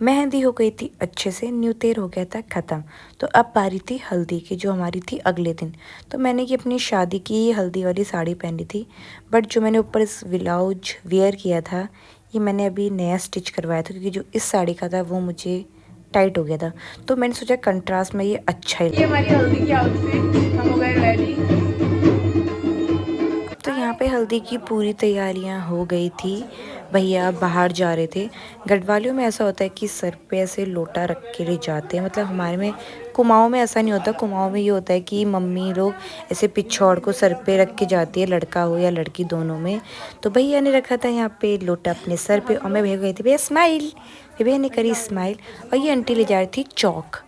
मेहंदी हो गई थी अच्छे से, न्यू ईयर हो गया था ख़त्म। तो अब बारी थी हल्दी की, जो हमारी थी अगले दिन। तो मैंने ये अपनी शादी की हल्दी वाली साड़ी पहनी थी, बट जो मैंने ऊपर इस ब्लाउज वेयर किया था ये मैंने अभी नया स्टिच करवाया था, क्योंकि जो इस साड़ी का था वो मुझे टाइट हो गया था। तो मैंने सोचा कंट्रास्ट में ये अच्छा ही। ये हमारी हल्दी की आउटफिट, हम हो गए रेडी। तो यहाँ पे हल्दी की पूरी तैयारियां हो गई थी। भैया बाहर जा रहे थे। गढ़वालियों में ऐसा होता है कि सर पे ऐसे लोटा रख के ले जाते हैं, मतलब हमारे में कुमाऊं में ऐसा नहीं होता। कुमाऊं में ये होता है कि मम्मी लोग ऐसे पिछौड़ को सर पे रख के जाती है, लड़का हो या लड़की दोनों में। तो भैया ने रखा था यहाँ पे लोटा अपने सर पे, और मैं भैया को गई थी भैया स्माइल। भैया ने करी स्माइल। और ये आंटी ले जा रही थी चौक।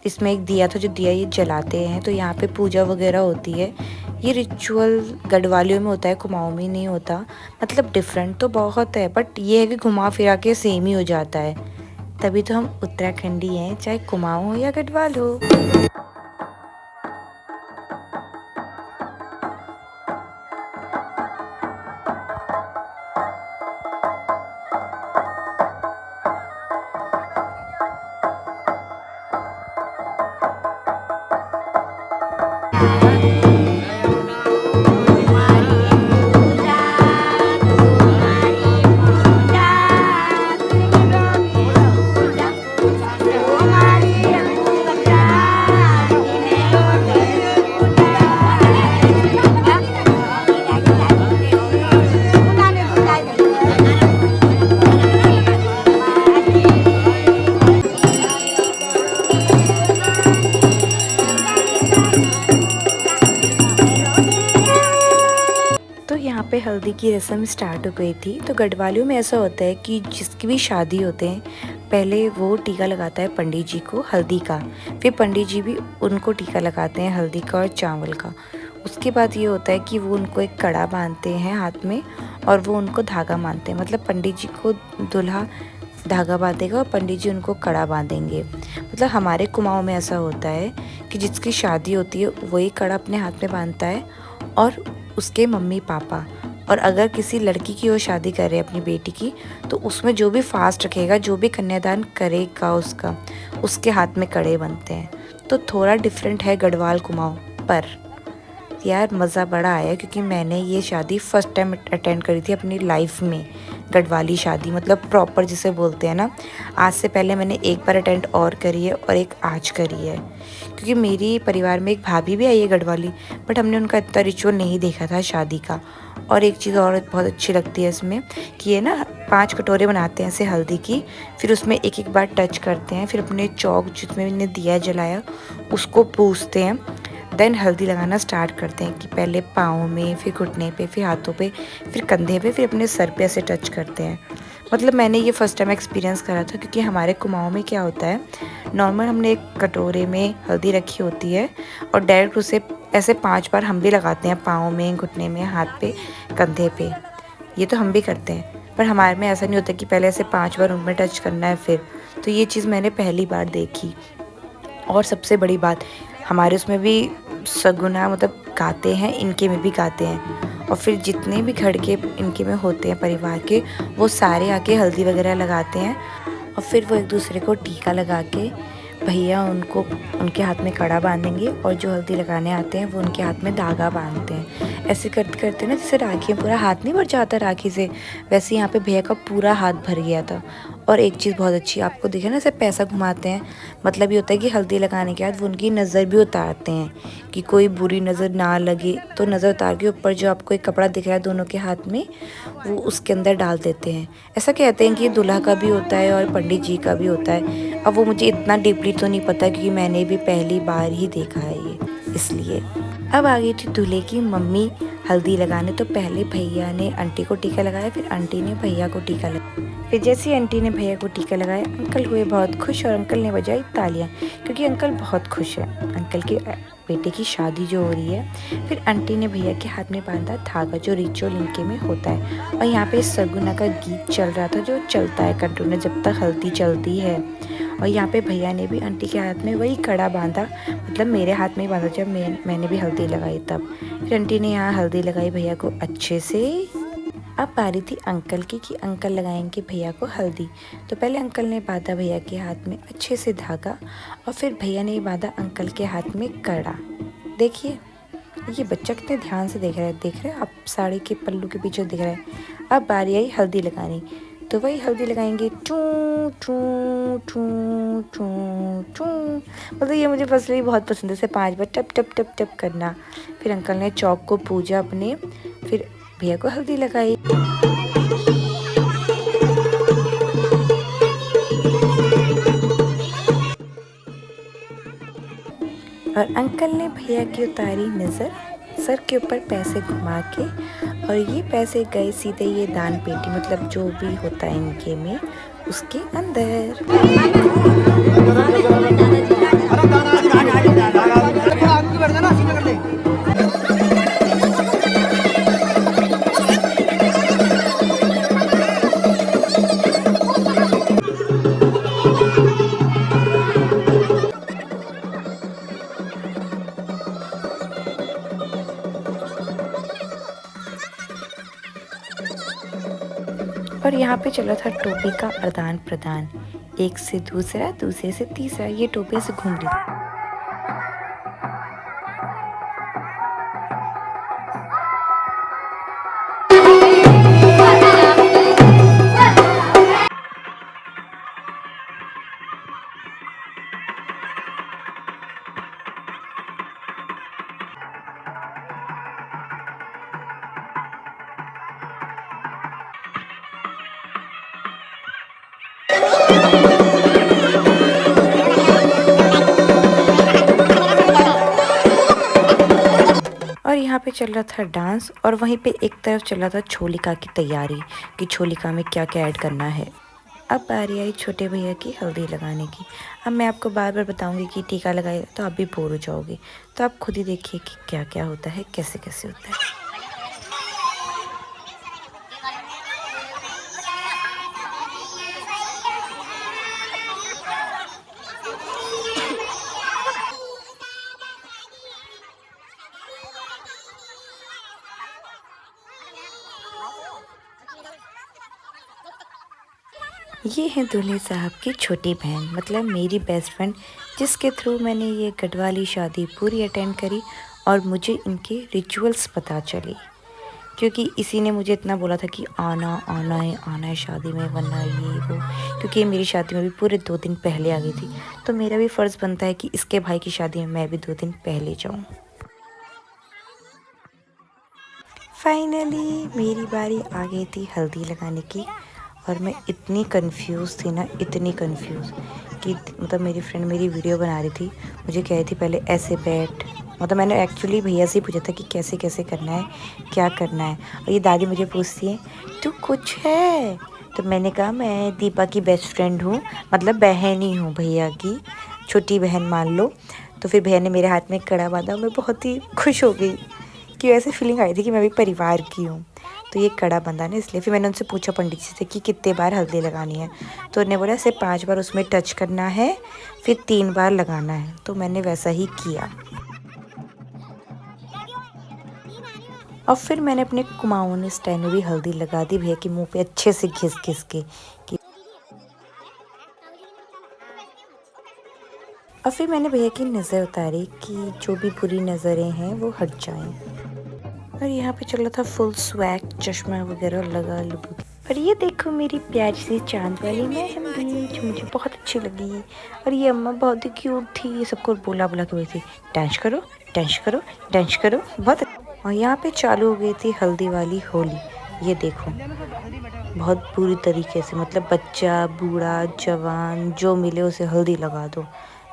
इसमें एक दिया था, जो दिया ये जलाते हैं, तो यहाँ पे पूजा वगैरह होती है। ये रिचुअल गढ़वालियों में होता है, कुमाऊं में नहीं होता। मतलब डिफरेंट तो बहुत है, बट ये है कि घुमा फिरा के सेम ही हो जाता है। तभी तो हम उत्तराखंडी हैं, चाहे कुमाऊं हो या गढ़वाल हो। तो यहाँ पे हल्दी की रस्म स्टार्ट हो गई थी। तो गढ़वालियों में ऐसा होता है कि जिसकी भी शादी होते हैं, पहले वो टीका लगाता है पंडित जी को हल्दी का, फिर पंडित जी भी उनको टीका लगाते हैं हल्दी का और चावल का। उसके बाद ये होता है कि वो उनको एक कड़ा बांधते हैं हाथ में, और वो उनको धागा बांधते हैं। मतलब पंडित जी को दूल्हा धागा बांधेगा और पंडित जी उनको कड़ा बांधेंगे। मतलब हमारे कुमाऊं में ऐसा होता है कि जिसकी शादी होती है वही कड़ा अपने हाथ में बांधता है, और उसके मम्मी पापा। और अगर किसी लड़की की वो शादी कर रहे हैं अपनी बेटी की, तो उसमें जो भी फास्ट रखेगा, जो भी कन्यादान करेगा उसका, उसके हाथ में कड़े बनते हैं। तो थोड़ा डिफरेंट है गढ़वाल कुमाऊं। पर यार मज़ा बड़ा आया, क्योंकि मैंने ये शादी फर्स्ट टाइम अटेंड करी थी अपनी लाइफ में। गढ़वाली शादी मतलब प्रॉपर जिसे बोलते हैं ना। आज से पहले मैंने एक बार अटेंड और करी है, और एक आज करी है, क्योंकि मेरी परिवार में एक भाभी भी आई है गढ़वाली, बट हमने उनका इतना रिचुअल नहीं देखा था शादी का। और एक चीज़ और बहुत अच्छी लगती है इसमें, कि ये ना 5 कटोरे बनाते हैं ऐसे हल्दी की, फिर उसमें एक एक बार टच करते हैं, फिर अपने चौक जिसमें इन्होंने दिया जलाया उसको पूछते हैं, देन हल्दी लगाना स्टार्ट करते हैं। कि पहले पाँव में, फिर घुटने पे, फिर हाथों पे, फिर कंधे पे, फिर अपने सर पे ऐसे टच करते हैं। मतलब मैंने ये फर्स्ट टाइम एक्सपीरियंस करा था, क्योंकि हमारे कुमाऊं में क्या होता है, नॉर्मल हमने एक कटोरे में हल्दी रखी होती है, और डायरेक्ट उसे ऐसे 5 बार हम भी लगाते हैं, पाँव में, घुटने में, हाथ पे, कंधे पे। ये तो हम भी करते हैं, पर हमारे में ऐसा नहीं होता कि पहले ऐसे 5 बार उनमें टच करना है फिर। तो ये चीज़ मैंने पहली बार देखी। और सबसे बड़ी बात, हमारे उसमें भी सगुना मतलब गाते हैं, इनके में भी गाते हैं। और फिर जितने भी घर के इनके में होते हैं परिवार के, वो सारे आके हल्दी वगैरह लगाते हैं, और फिर वो एक दूसरे को टीका लगा के भैया उनको उनके हाथ में कड़ा बांधेंगे, और जो हल्दी लगाने आते हैं वो उनके हाथ में धागा बांधते हैं। ऐसे करते करते ना, जैसे राखी में पूरा हाथ नहीं भर जाता राखी से, वैसे यहाँ पे भैया का पूरा हाथ भर गया था। और एक चीज़ बहुत अच्छी आपको दिखे ना, ऐसे पैसा घुमाते हैं, मतलब ये होता है कि हल्दी लगाने के बाद वो उनकी नज़र भी उतारते हैं, कि कोई बुरी नज़र ना लगे। तो नज़र उतार के ऊपर जो आपको एक कपड़ा दिख रहा है दोनों के हाथ में, वो उसके अंदर डाल देते हैं। ऐसा कहते हैं कि दूल्हा का भी होता है और पंडित जी का भी होता है। अब वो मुझे इतना डीपली तो नहीं पता, क्योंकि मैंने भी पहली बार ही देखा है ये, इसलिए। अब आ गई थी दूल्हे की मम्मी हल्दी लगाने। तो पहले भैया ने आंटी को टीका लगाया, फिर आंटी ने भैया को टीका लगाया। फिर जैसे आंटी ने भैया को टीका लगाया, अंकल हुए बहुत खुश, और अंकल ने बजाई तालियां, क्योंकि अंकल बहुत खुश है, अंकल के बेटे की शादी जो हो रही है। फिर आंटी ने भैया के हाथ में बांधा धागा, जो रिचुअल इनके में होता है। और यहाँ पे सगुना का गीत चल रहा था, जो चलता है कंटिन्यू जब तक हल्दी चलती है। और यहाँ पे भैया ने भी आंटी के हाथ में वही कड़ा बांधा, मतलब मेरे हाथ में ही बांधा जब मैंने भी हल्दी लगाई तब। फिर आंटी ने यहाँ हल्दी लगाई भैया को अच्छे से। अब बारी थी अंकल की कि अंकल लगाएंगे भैया को हल्दी। तो पहले अंकल ने बांधा भैया के हाथ में अच्छे से धागा और फिर भैया ने बांधा अंकल के हाथ में कड़ा। देखिए ये बच्चा कितने ध्यान से देख रहे हैं आप, साड़ी के पल्लू के पीछे दिख रहा है। अब बारी आई हल्दी लगानी, तो वही हल्दी लगाएंगे चू चू चू चू चू। मतलब ये मुझे पर्सनली बहुत पसंद है, इसे 5 बार टप टप टप टप करना। फिर अंकल ने चौक को पूजा अपने, फिर भैया को हल्दी लगाई। और अंकल ने भैया की उतारी नज़र, सर के ऊपर पैसे घुमा के, और ये पैसे गए सीधे ये दान पेटी, मतलब जो भी होता है इनके में, उसके अंदर। और यहाँ पे चला था टोपी का आदान प्रदान, एक से दूसरा, दूसरे से तीसरा, ये टोपी से घूम रही थी। और यहाँ पे चल रहा था डांस, और वहीं पे एक तरफ चल रहा था छोलिका की तैयारी कि छोलिका में क्या क्या ऐड करना है। अब बारी आई छोटे भैया की हल्दी लगाने की। अब मैं आपको बार बार बताऊंगी कि टीका लगाए तो आप भी बोर हो जाओगे, तो आप खुद ही देखिए कि क्या क्या होता है, कैसे कैसे होता है। ये है दूल्हे साहब की छोटी बहन, मतलब मेरी बेस्ट फ्रेंड, जिसके थ्रू मैंने ये गढ़वाली शादी पूरी अटेंड करी और मुझे इनके रिचुअल्स पता चले, क्योंकि इसी ने मुझे इतना बोला था कि आना है शादी में, वरना ये वो। क्योंकि ये मेरी शादी में भी पूरे 2 दिन पहले आ गई थी, तो मेरा भी फ़र्ज़ बनता है कि इसके भाई की शादी में मैं भी 2 दिन पहले जाऊँ। फाइनली मेरी बारी आ गई थी हल्दी लगाने की, और मैं इतनी कंफ्यूज थी ना, इतनी कंफ्यूज कि मतलब मेरी फ्रेंड मेरी वीडियो बना रही थी, मुझे कह रही थी पहले ऐसे बैठ। मतलब मैंने एक्चुअली भैया से ही पूछा था कि कैसे कैसे करना है, क्या करना है। और ये दादी मुझे पूछती है तू कुछ है, तो मैंने कहा मैं दीपा की बेस्ट फ्रेंड हूँ, मतलब बहन ही हूँ, भैया की छोटी बहन मान लो। तो फिर भैया ने मेरे हाथ में कड़ा बांधा, मैं बहुत ही खुश हो गई कि ऐसे फीलिंग आई थी कि मैं भी परिवार की हूँ। तो ये कड़ा बंधा ना, इसलिए फिर मैंने उनसे पूछा पंडित जी से कि कितने बार हल्दी लगानी है, तो उन्होंने बोला सिर्फ 5 बार उसमें टच करना है, फिर 3 बार लगाना है। तो मैंने वैसा ही किया, और फिर मैंने अपने कुमाऊनी स्टाइल में भी हल्दी लगा दी भैया के मुंह पे अच्छे से घिस घिस के कि। और फिर मैंने भैया की नज़र उतारी कि जो भी बुरी नज़रें हैं वो हट जाएं। और यहाँ पे चल रहा था फुल स्वैग, चश्मा वगैरह लगा लुगू। और ये देखो मेरी प्यारी सी चांद वाली मेहंदी जो मुझे बहुत अच्छी लगी। और ये अम्मा बहुत ही क्यूट थी, ये सबको बोला बोला के बोली थी डांस करो डांस करो डांस करो, बहुत। और यहाँ पे चालू हो गई थी हल्दी वाली होली। ये देखो बहुत बुरी तरीके से, मतलब बच्चा बूढ़ा जवान जो मिले उसे हल्दी लगा दो।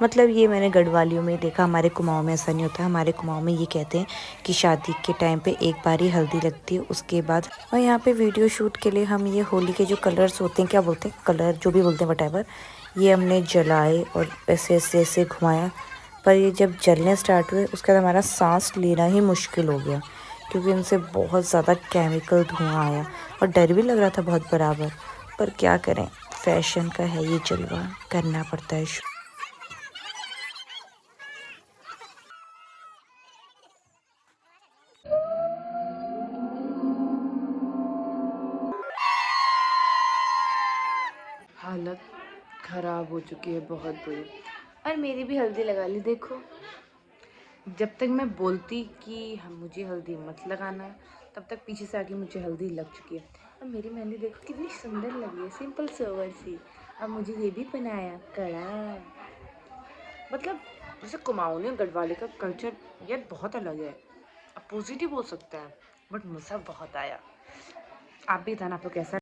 मतलब ये मैंने गढ़वालियों में देखा, हमारे कुमाऊं में ऐसा नहीं होता। हमारे कुमाऊं में ये कहते हैं कि शादी के टाइम पे एक बार ही हल्दी लगती है, उसके बाद। और यहाँ पे वीडियो शूट के लिए हम ये होली के जो कलर्स होते हैं, क्या बोलते हैं, कलर जो भी बोलते हैं वटेवर, ये हमने जलाए और ऐसे ऐसे ऐसे घुमाया। पर ये जब जलने स्टार्ट हुए उसके बाद हमारा सांस लेना ही मुश्किल हो गया, क्योंकि उनसे बहुत ज़्यादा केमिकल धुआं आया और डर भी लग रहा था बहुत बराबर। पर क्या करें, फैशन का है ये जलवा, करना पड़ता है। ख़राब हो चुकी है, बहुत बुरी। और मेरी भी हल्दी लगा ली, देखो। जब तक मैं बोलती कि मुझे हल्दी मत लगाना, तब तक पीछे से आके मुझे हल्दी लग चुकी है। और मेरी मेहंदी देखो कितनी सुंदर लगी है, सिंपल सोवर सी। अब मुझे ये भी बनाया कड़ा। मतलब जैसे कुमाऊनी और गढ़वाली का कल्चर यार बहुत अलग है। अब पॉजिटिव हो सकता है, बट मज़ा बहुत आया। आप भी बताना आपको कैसा